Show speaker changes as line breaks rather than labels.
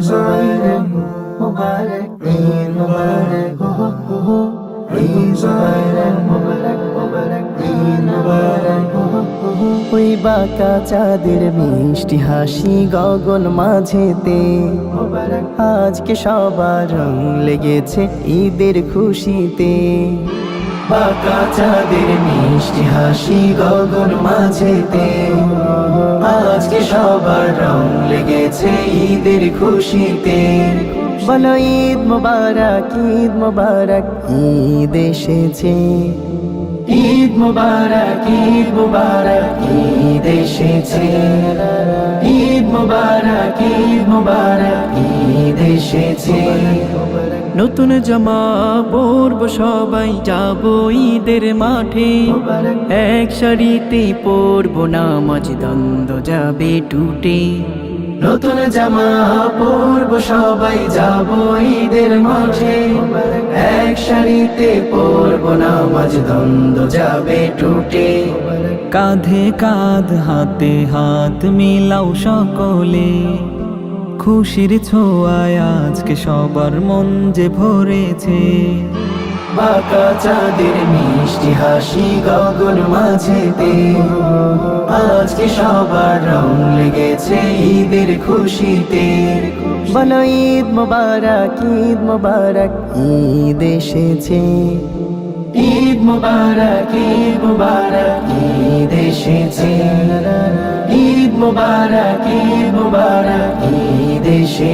Mubarak, Mubarak, Eid Mubarak, Eid Mubarak, Mubarak, Mubarak, Eid Mubarak। ওই বাঁকা চাঁদের মিষ্টি হাসি গগন মাঝেতে, আজকে সবার রং লেগেছে ঈদের খুশিতে। বাঁকা চাঁদের মিষ্টি হাসি গগন মাঝেতে, আজকে সবার রং লেগেছে ঈদের খুশিতে। বলো ঈদ মুবারক, ঈদ মুবারক, ঈদ এসেছে। ঈদ মুবারক, ঈদ মুবারক, ঈদ এসেছে। ঈদ মুবারক, ঈদ মুবারক, ঈদ এসেছে।
নতুন জামা পরবো সবাই, যাবো ঈদের মাঠে। এক সারিতে পরবো নামাজ, দ্বন্দ্ব যাবে টুটে।
নতুন জামা পরবো সবাই, যাবো ঈদের মাঠে। এক সারিতে পরবো নামাজ, দ্বন্দ্ব যাবে টুটে।
কাঁধে কাঁধ হাতে হাত মিলাও সকলে, খুশির ছোঁয়ায় আজকে সবার মন যে ভরেছে।
বাঁকা চাঁদের মিষ্টি হাসি গগন মাঝেতে, আজকে সবার রং লেগেছে ঈদের খুশিতে। বলো ঈদ মুবারক, ঈদ মুবারক, ঈদ এসেছে। ঈদ মুবারক, ঈদ মুবারক, ঈদ এসেছে। ঈদ মুবারক, ঈদ মুবারক, ঈদ এসেছে।